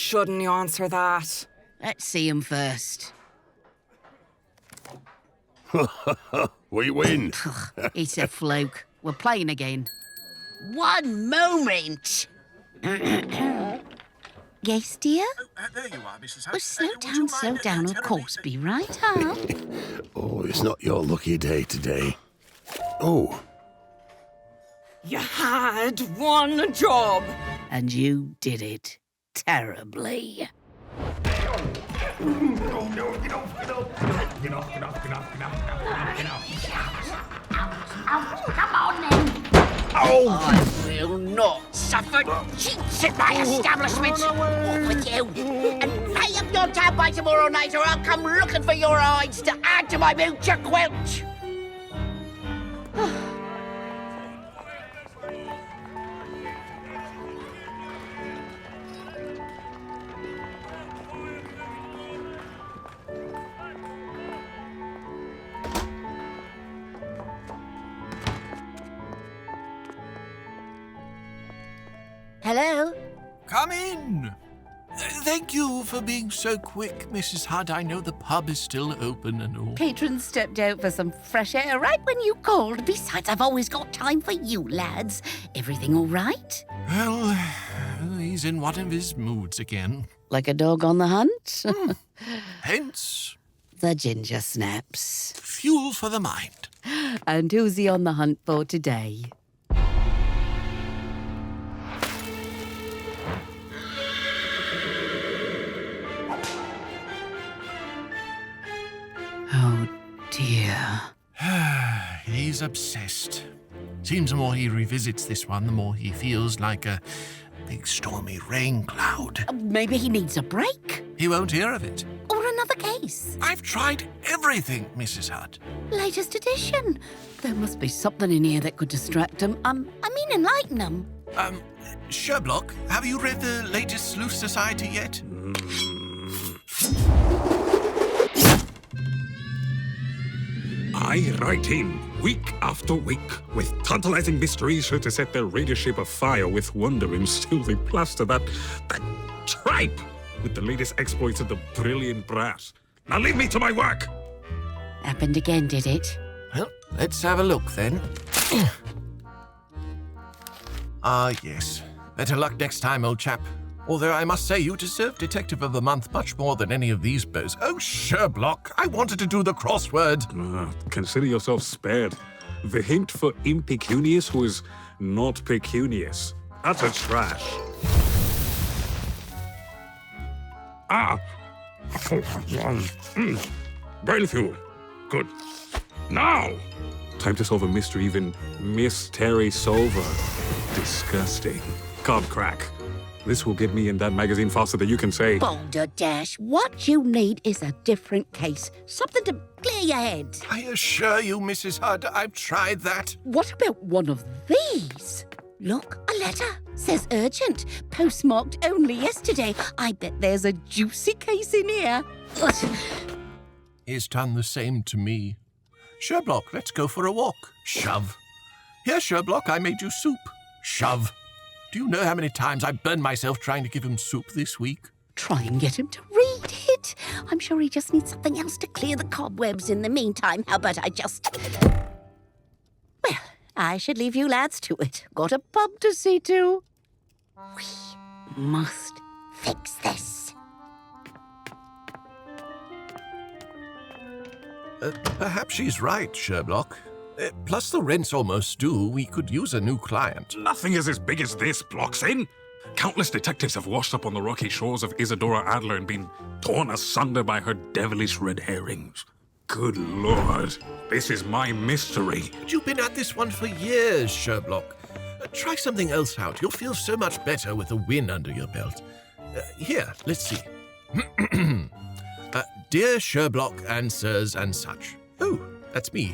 shouldn't you answer that? Let's see him first. We win. It's a fluke. We're playing again. One moment! Yes, dear? There you are, Mrs. Oh, slow down, of course. Be right up. Oh, it's not your lucky day today. Oh. You had one job. And you did it terribly. Come on then. Oh! I will not suffer cheats at my establishment. Off with you. And pay up your tab by tomorrow night, or I'll come looking for your hides to add to my butcher quilt. Hello? Come in. Thank you for being so quick, Mrs. Hudd. I know the pub is still open and all. Patrons stepped out for some fresh air right when you called. Besides, I've always got time for you, lads. Everything all right? Well, he's in one of his moods again. Like a dog on the hunt? Hence, The ginger snaps. fuel for the mind. And who's he on the hunt for today? Oh, dear. He's obsessed. Seems the more he revisits this one, the more he feels like a big stormy rain cloud. Maybe he needs a break? He won't hear of it. Or another case? I've tried everything, Mrs. Hudd. Latest edition. There must be something in here that could distract him. Enlighten him. Sherblock, have you read the latest Sleuth Society yet? I write in week after week with tantalizing mysteries sure to set their readership afire with wonder, and still they plaster that tripe with the latest exploits of the brilliant brass. Now leave me to my work! Happened again, did it? Well, let's have a look then. Yes. Better luck next time, old chap. Although I must say you deserve Detective of the Month much more than any of these bows. Oh, Sherblock, I wanted to do the crossword. Consider yourself spared. The hint for impecunious was not pecunious. Utter trash. Brain fuel. Good. Now! Time to solve a mystery even Mystery Solver. Disgusting. Can't crack. This will get me in that magazine faster than you can say. Boulder Dash, what you need is a different case. Something to clear your head. I assure you, Mrs. Hudd, I've tried that. What about one of these? Look, a letter. Says urgent. Postmarked only yesterday. I bet there's a juicy case in here. He's done the same to me. Sherblock, let's go for a walk. Shove. Here, Sherblock, I made you soup. Shove. Do you know how many times I burned myself trying to give him soup this week? Try and get him to read it. I'm sure he just needs something else to clear the cobwebs in the meantime. How about I just... Well, I should leave you lads to it. Got a pub to see to. We must fix this. Perhaps she's right, Sherblock. Plus the rent's almost due. We could use a new client. Nothing is as big as this, Blockson. Countless detectives have washed up on the rocky shores of Isadora Adler and been torn asunder by her devilish red herrings. Good Lord, this is my mystery. But you've been at this one for years, Sherblock. Try something else out. You'll feel so much better with a win under your belt. Here, let's see. Dear Sherblock and sirs and such. Oh, that's me.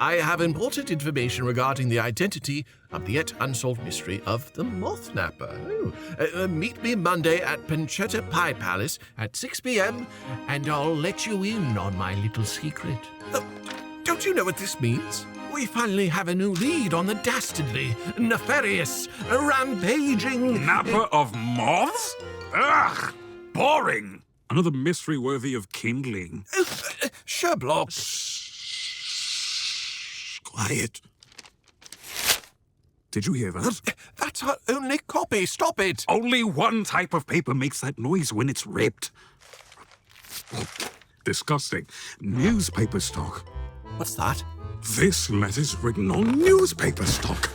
I have important information regarding the identity of the yet unsolved mystery of the Moth Napper. Meet me Monday at Pancetta Pie Palace at 6 p.m. and I'll let you in on my little secret. Don't you know what this means? We finally have a new lead on the dastardly, nefarious, rampaging... Napper of moths? Ugh! Boring! Another mystery worthy of kindling. Sherblock. Shh, quiet. Did you hear that? That's our only copy. Stop it. Only one type of paper makes that noise when it's ripped. Disgusting. Newspaper stock. What's that? This letter's written on newspaper stock.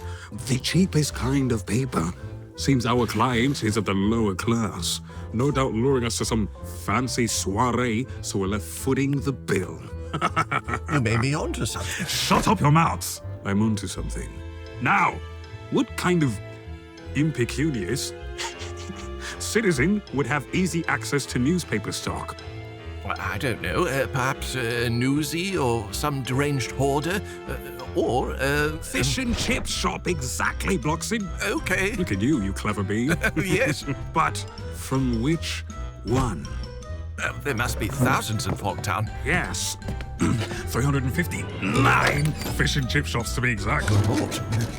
The cheapest kind of paper. Seems our client is of the lower class. No doubt luring us to some fancy soiree so we're left footing the bill. You may be onto something. Shut up your mouths! I'm onto something. Now, what kind of impecunious citizen would have easy access to newspaper stock? Well, I don't know. Perhaps newsy or some deranged hoarder, or Fish and chip shop, exactly, Blockson. Okay. Look at you clever bee. Yes. But from which one? There must be thousands in Fogtown. Yes. 359 fish and chip shops to be exact.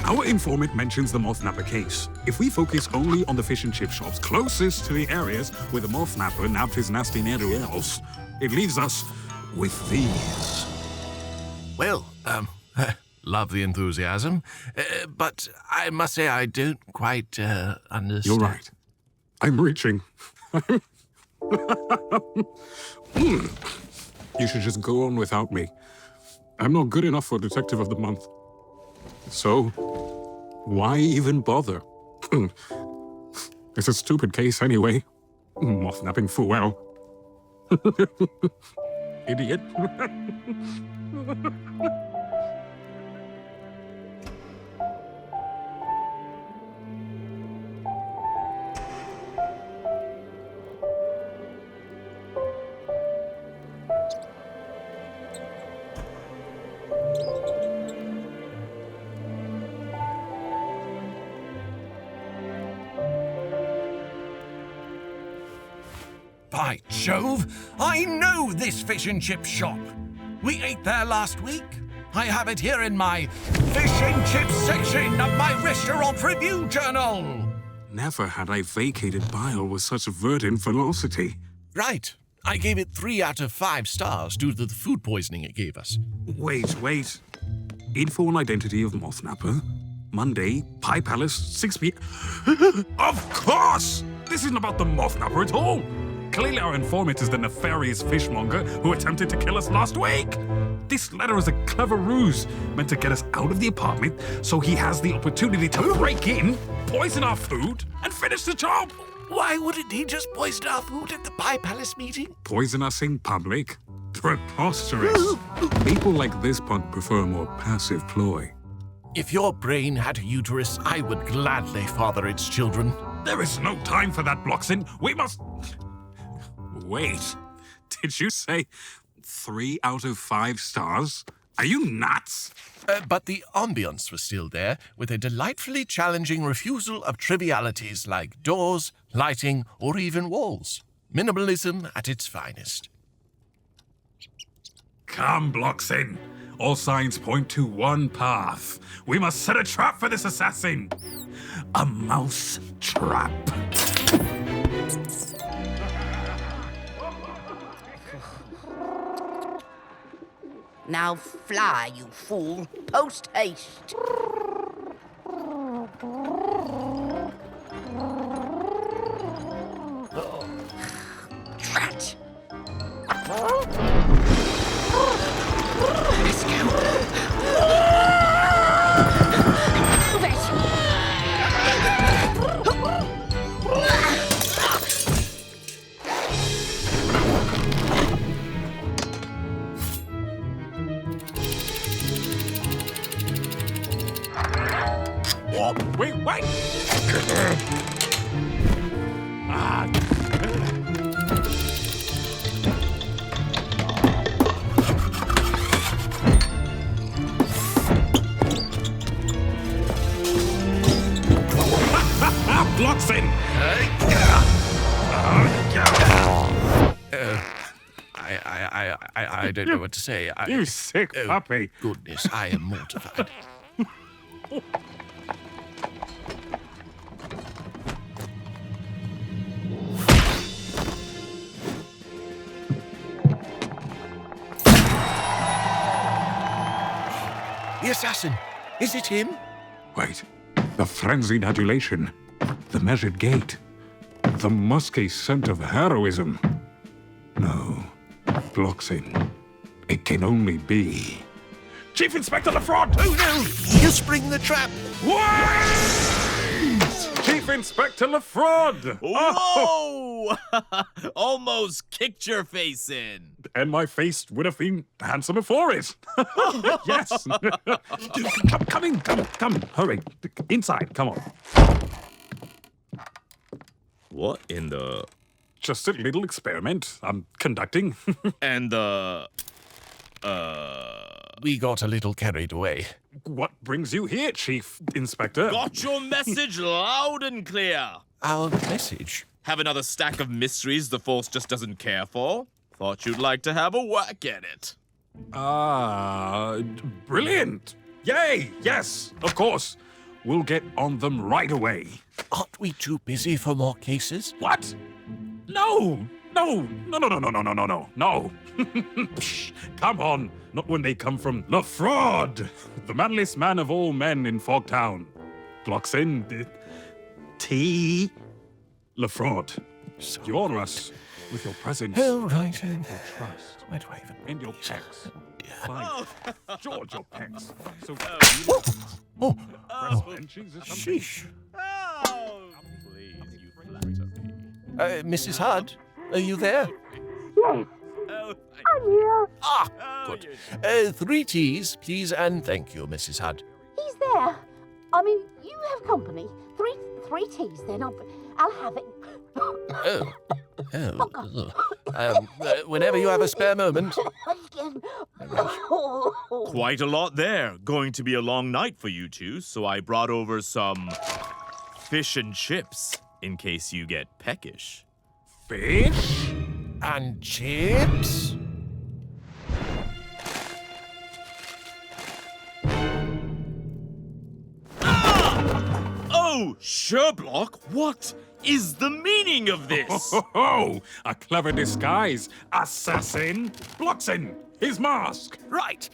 Our informant mentions the Moth Napper case. If we focus only on the fish and chip shops closest to the areas where the Moth Napper nabbed his nasty nether elves, it leaves us with these. Well, love the enthusiasm, but I must say I don't quite understand. You're right. I'm reaching. You should just go on without me. I'm not good enough for Detective of the Month. So, why even bother? It's a stupid case anyway. Moth napping full well. Idiot. By Jove, I know this fish and chip shop. We ate there last week. I have it here in my fish and chips section of my restaurant review journal. Never had I vacated bile with such verdant velocity. Right. I gave it 3 out of 5 stars due to the food poisoning it gave us. Wait. Info and identity of Moth Napper. Monday, Pie Palace, 6 p.m. Of course! This isn't about the Moth Napper at all. Clearly our informant is the nefarious fishmonger who attempted to kill us last week. This letter is a clever ruse meant to get us out of the apartment so he has the opportunity to break in, poison our food, and finish the job. Why wouldn't he just poison our food at the Pie Palace meeting? Poison us in public? Preposterous. People like this punk prefer a more passive ploy. If your brain had a uterus, I would gladly father its children. There is no time for that, Blockson. We must... Wait, did you say 3 out of 5 stars? Are you nuts? But the ambience was still there, with a delightfully challenging refusal of trivialities like doors, lighting, or even walls. Minimalism at its finest. Come, Blockson. All signs point to one path. We must set a trap for this assassin. A mouse trap. Now fly, you fool. Post haste. Drat. Let's go. Move it. Wait! Blockson! I don't know what to say. You sick puppy. Goodness, I am mortified. The assassin! Is it him? Wait. The frenzied adulation. The measured gait. The musky scent of heroism. No. Blockson. It can only be... Chief Inspector LeFraude! Oh no! He'll spring the trap! Wait! Chief Inspector LeFraude! Whoa! Almost kicked your face in. And my face would have been handsomer for it. Yes. Come in, come, hurry. Inside, come on. What in the... Just a little experiment I'm conducting. And the... We got a little carried away. What brings you here, Chief Inspector? Got your message loud and clear. Our message? Have another stack of mysteries the Force just doesn't care for? Thought you'd like to have a whack at it. Brilliant. Yay, yes, of course. We'll get on them right away. Aren't we too busy for more cases? What? No. Psh, come on, not when they come from LeFraude, the manliest man of all men in Fogtown. Blockson, T. LeFraude, you honor us with your presence, Oh, right. your trust, Where do I even... and your pecs. Fine. George, your pecs. So, Oh, and Jesus, sheesh. Oh, please, you flatter me. Mrs. Hudd, are you there? Oh, Ah, oh, good. you're- 3 teas, please, and thank you, Mrs. Hudd. He's there. I mean, you have company. Three teas, then. I'll have it. Whenever you have a spare moment. Quite a lot there. Going to be a long night for you two, so I brought over some fish and chips in case you get peckish. fish? And chips? Oh, Sherblock, what is the meaning of this? Oh, a clever disguise. Assassin. Blockson, his mask. Right.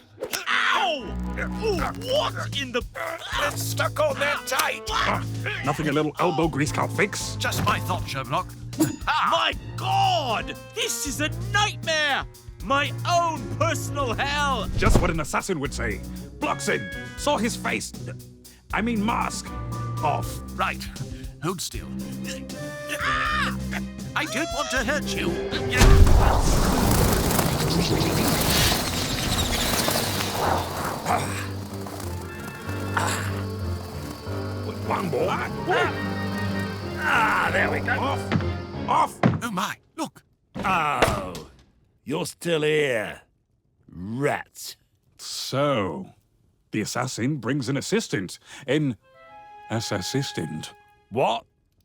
Ow! Ooh, what in the... It's stuck on there tight. Nothing a little elbow grease can't fix. Just my thought, Sherblock. My God! This is a nightmare! My own personal hell! Just what an assassin would say. Blockson saw his face. I mean mask. Off. Right. Hold still. I don't want to hurt you. One more. There we go. Off. Oh my, look. Oh, you're still here. Rats. So, the assassin brings an assistant. An assistant. What?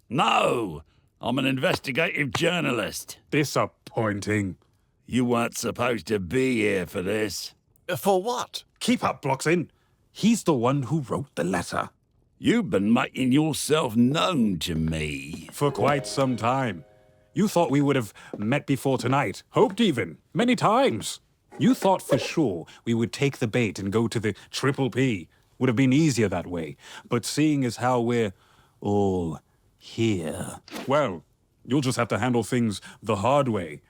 No, I'm an investigative journalist. Disappointing. You weren't supposed to be here for this. For what? Keep up, Blockson. He's the one who wrote the letter. You've been making yourself known to me. For quite some time. You thought we would have met before tonight. Hoped even. Many times. You thought for sure we would take the bait and go to the Triple P. Would have been easier that way. But seeing as how we're all here, well, you'll just have to handle things the hard way.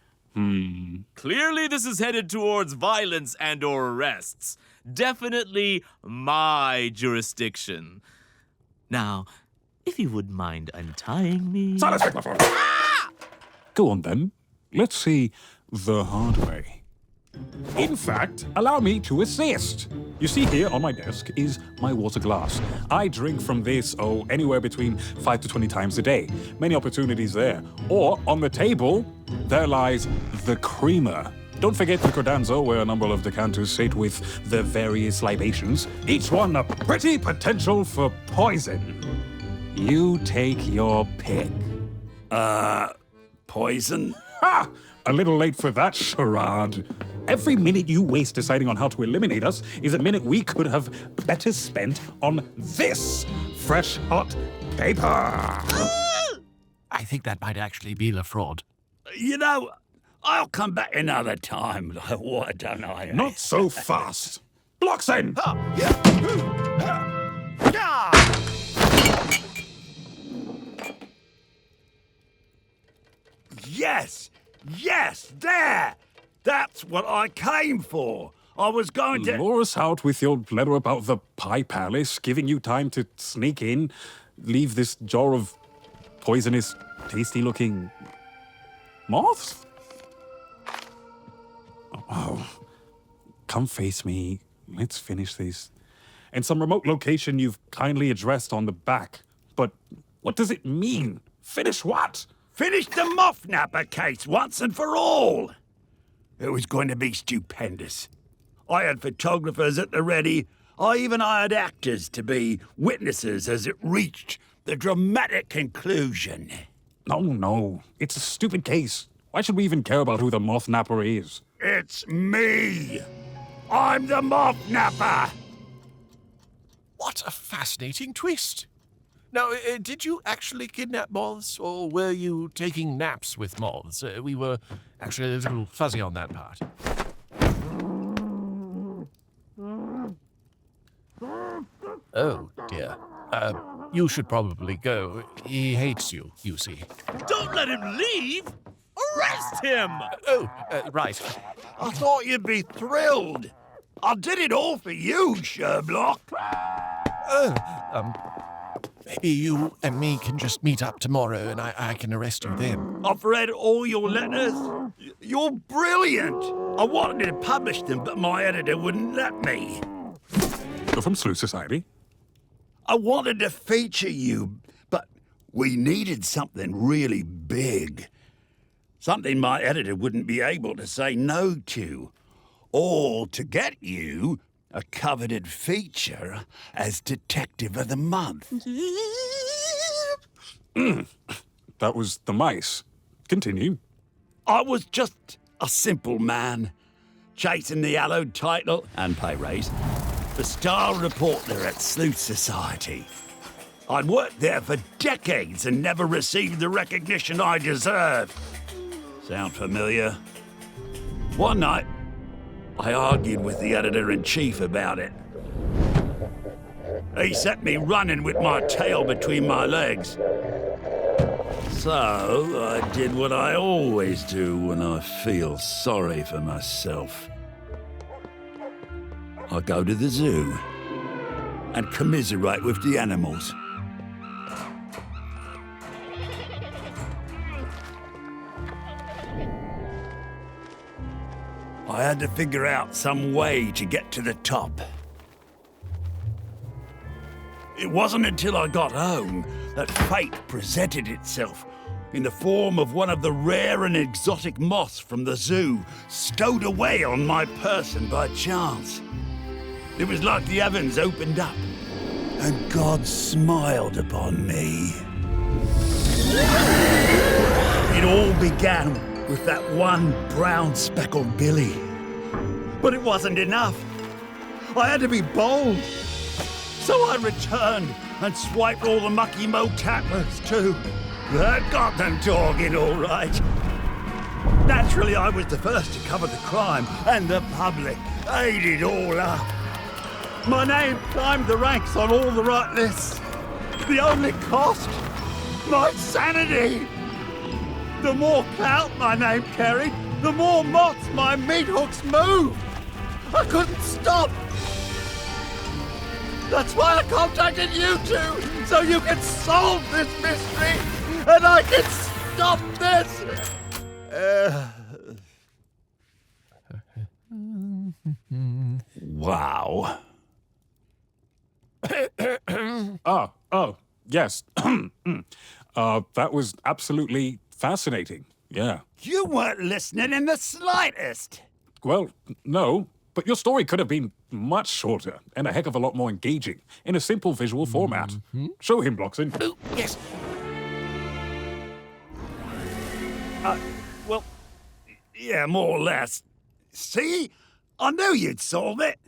Clearly this is headed towards violence and or arrests. Definitely my jurisdiction. Now, if you wouldn't mind untying me... Silence, microphone! Go on then. Let's see the hard way. In fact, allow me to assist. You see here on my desk is my water glass. I drink from this, anywhere between 5 to 20 times a day. Many opportunities there. Or on the table, there lies the creamer. Don't forget the credenza, where a number of decanters sit with the various libations, each one a pretty potential for poison. You take your pick. Poison? Ha! A little late for that charade. Every minute you waste deciding on how to eliminate us is a minute we could have better spent on this fresh, hot paper. I think that might actually be LeFraude. You know, I'll come back another time. Why don't I? Not so fast. Blockson! Yes! Yes! There! That's what I came for. I was going to... Lure us out with your letter about the Pie Palace, giving you time to sneak in, leave this jar of poisonous, tasty-looking moths? Oh, come face me. Let's finish this. And some remote location you've kindly addressed on the back. But what does it mean? Finish what? Finish the Moth Napper case once and for all. It was going to be stupendous. I had photographers at the ready. I even hired actors to be witnesses as it reached the dramatic conclusion. No. It's a stupid case. Why should we even care about who the Moth Napper is? It's me. I'm the Moth Napper. What a fascinating twist. Now, did you actually kidnap moths, or were you taking naps with moths? We were actually a little fuzzy on that part. Oh, dear. You should probably go. He hates you, you see. Don't let him leave! Arrest him! Right. I thought you'd be thrilled. I did it all for you, Sherblock. Maybe you and me can just meet up tomorrow and I can arrest you then. I've read all your letters. You're brilliant. I wanted to publish them, but my editor wouldn't let me. You're from Sleuth Society? I wanted to feature you, but we needed something really big. Something my editor wouldn't be able to say no to. All to get you a coveted feature as Detective of the Month. That was the mice. Continue. I was just a simple man, chasing the hallowed title and pay raise, the star reporter at Sleuth Society. I'd worked there for decades and never received the recognition I deserved. Sound familiar? One night, I argued with the editor-in-chief about it. He set me running with my tail between my legs. So I did what I always do when I feel sorry for myself. I go to the zoo and commiserate with the animals. I had to figure out some way to get to the top. It wasn't until I got home that fate presented itself in the form of one of the rare and exotic moths from the zoo, stowed away on my person by chance. It was like the heavens opened up, and God smiled upon me. It all began with that one brown speckled billy. But it wasn't enough. I had to be bold. So I returned and swiped all the mucky Moth Nappers too. That got them talking all right. Naturally, I was the first to cover the crime, and the public ate it all up. My name climbed the ranks on all the right lists. The only cost? My sanity. The more clout my name carried, the more moths my meat hooks moved. I couldn't stop. That's why I contacted you two, so you can solve this mystery, and I can stop this. Wow. Yes. That was absolutely fascinating. Yeah. You weren't listening in the slightest. Well, no, but your story could have been much shorter and a heck of a lot more engaging in a simple visual format. Show him, Blockson. Oh, yes. Well, yeah, more or less. See? I knew you'd solve it.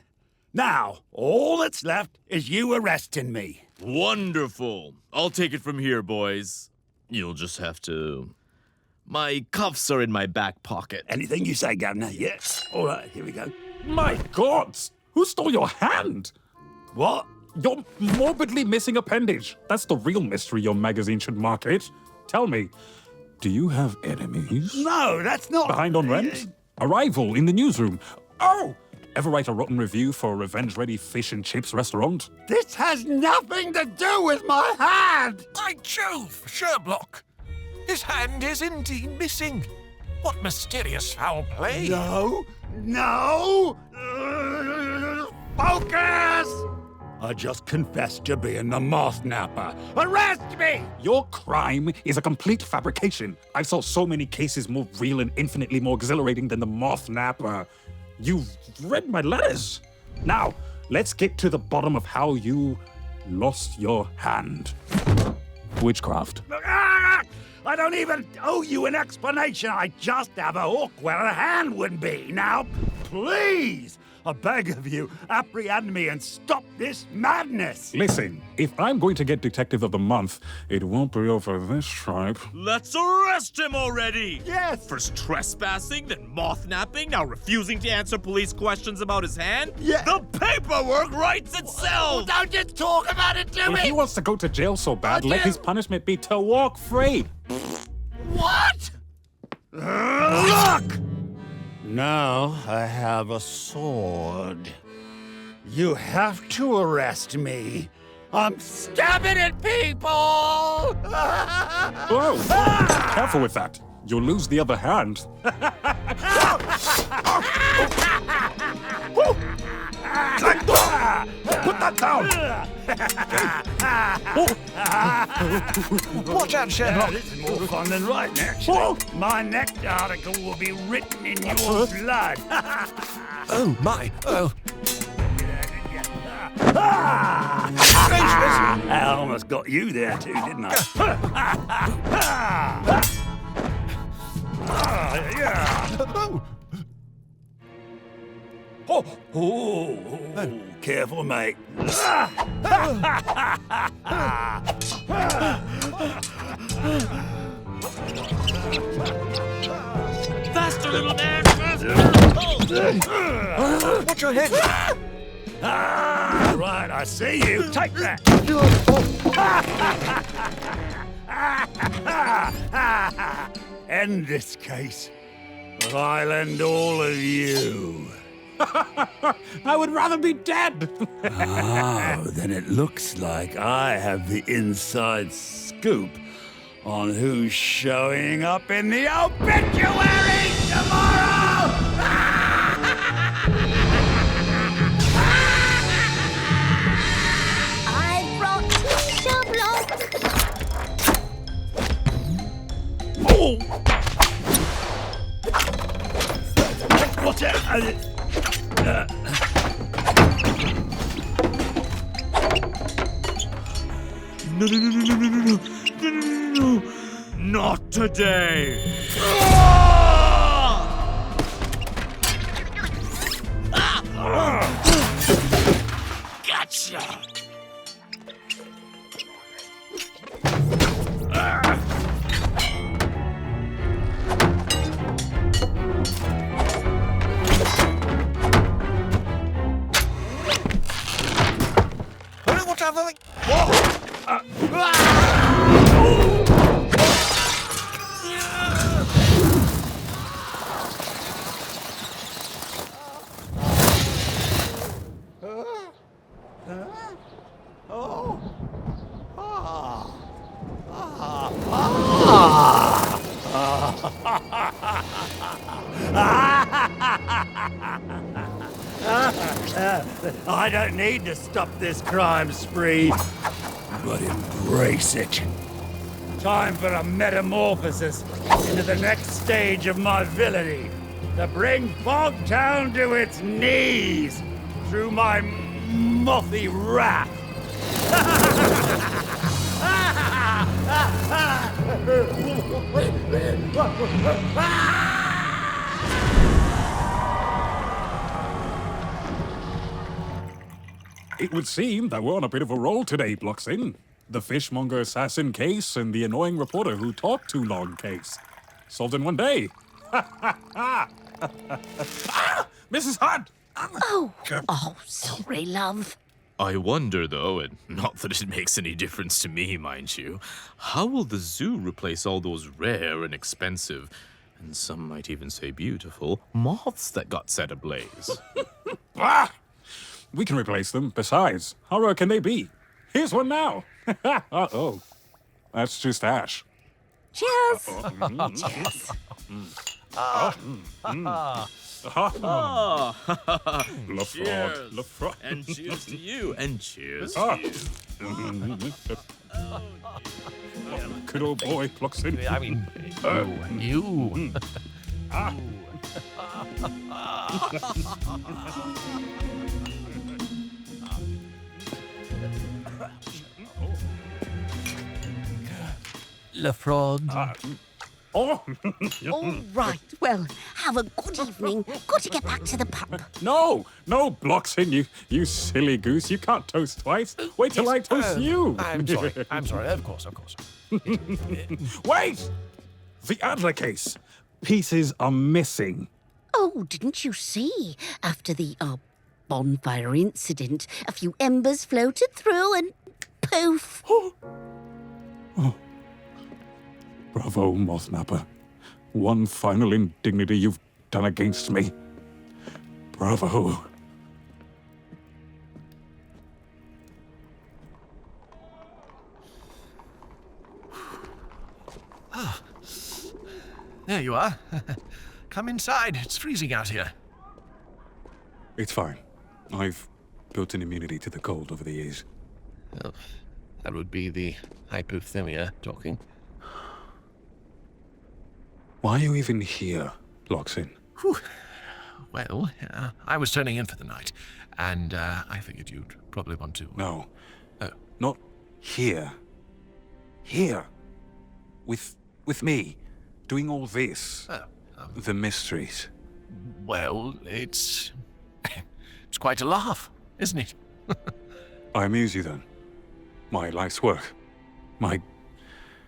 Now, all that's left is you arresting me. Wonderful. I'll take it from here, boys. You'll just have to... My cuffs are in my back pocket. Anything you say, Governor. Yes. All right, here we go. My God! Who stole your hand? What? Your morbidly missing appendage. That's the real mystery your magazine should market. Tell me, do you have enemies? No, that's not... Behind on rent? A rival in the newsroom? Oh! Ever write a rotten review for a revenge-ready fish and chips restaurant? This has nothing to do with my hand! By Jove, Sherblock! His hand is indeed missing. What mysterious foul play? No! Focus! I just confessed to being the Moth Napper. Arrest me! Your crime is a complete fabrication. I've solved so many cases more real and infinitely more exhilarating than the Moth Napper. You've read my letters. Now, let's get to the bottom of how you lost your hand. Witchcraft. I don't even owe you an explanation. I just have a hook where a hand would be. Now, please, I beg of you, apprehend me and stop this madness. Listen, if I'm going to get Detective of the Month, it won't be over this tripe. Let's arrest him already! Yes. First trespassing, then moth napping, now refusing to answer police questions about his hand? Yeah. The paperwork writes itself! Don't just talk about it to If he wants to go to jail so bad, let his punishment be to walk free. What? Look! Now I have a sword. You have to arrest me. I'm stabbing at people! Whoa! Careful with that. You'll lose the other hand. Put that down! Watch out, Sherlock! This is more fun than writing, actually. My next article will be written in your blood. Oh, my. Oh. I almost got you there too, didn't I? Oh, careful, mate. Faster, little man! Faster! Watch your head! Right, I see you. Take that. End this case, or I'll end all of you. I would rather be dead. Oh, then it looks like I have the inside scoop on who's showing up in the obituary tomorrow! I brought Sherblock. Oh! Watch out! No. Not today! Gotcha! Watch out, Lily! I don't need to stop this crime spree, but embrace it. Time for a metamorphosis into the next stage of my villainy, to bring Fogtown to its knees through my mothy wrath. It would seem that we're on a bit of a roll today, Blockson. The fishmonger assassin case and the annoying reporter who talked too long case. Solved in one day. Ah, Mrs. Hunt! Oh, sorry, love. I wonder, though, and not that it makes any difference to me, mind you, how will the zoo replace all those rare and expensive, and some might even say beautiful, moths that got set ablaze? Ah! We can replace them. Besides, how rare can they be? Here's one now. Uh-oh. That's just ash. Cheers. Cheers. LeFraude. LeFraude. And cheers to you, and cheers Ah. to you. Good old boy, Blockson. I mean, you. LeFraude. Oh, All right. Well, have a good evening. Got to get back to the pub. no, Blockson, you silly goose. You can't toast twice. Wait till I toast you. I'm sorry. I'm sorry. Of course. Wait! The Adler case. Pieces are missing. Oh, didn't you see? After the bonfire incident, a few embers floated through and poof. Bravo, Moth Napper. One final indignity you've done against me. Bravo. There you are. Come inside. It's freezing out here. It's fine. I've built an immunity to the cold over the years. Oh, that would be the hypothermia talking. Why are you even here, Blockson? Whew. Well, I was turning in for the night, and I figured you'd probably want to... No. Oh. Not here. Here. With me. Doing all this. The mysteries. Well, it's quite a laugh, isn't it? I amuse you then. My life's work. My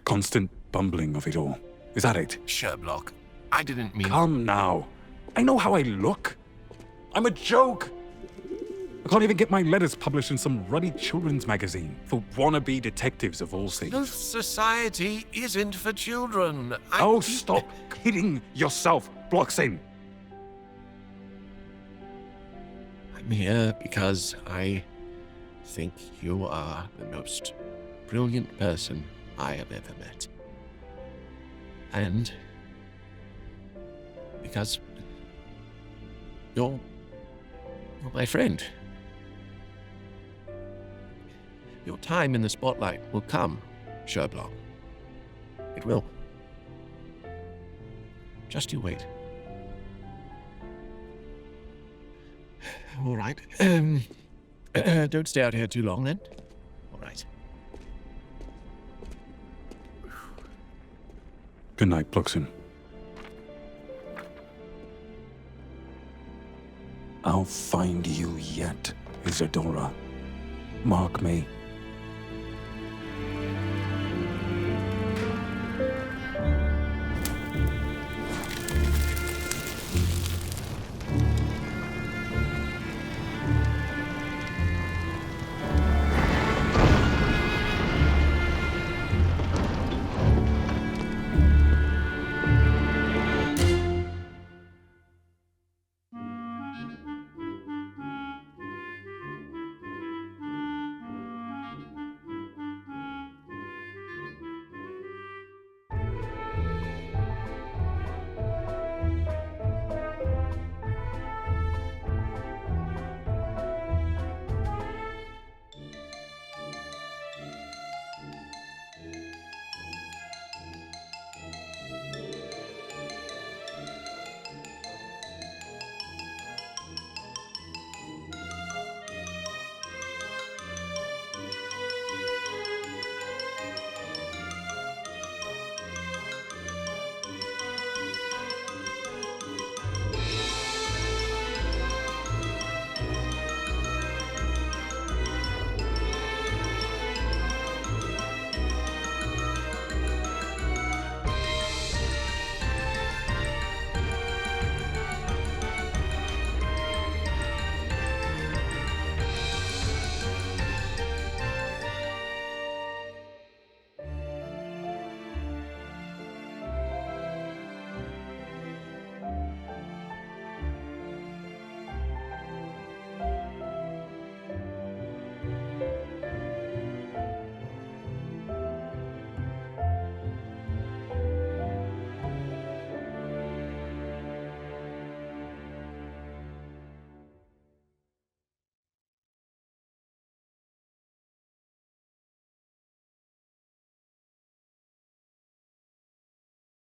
constant bumbling of it all. Is that it? Sherblock, I didn't mean... Come now. I know how I look. I'm a joke. I can't even get my letters published in some ruddy children's magazine for wannabe detectives of all things. No, society isn't for children. Oh, stop kidding yourself, Blockson. I'm here because I think you are the most brilliant person I have ever met. And because you're my friend. Your time in the spotlight will come, Sherblock. It will. Just you wait. All right. Don't stay out here too long, then. All right. Good night, Blockson. I'll find you yet, Isadora. Mark me.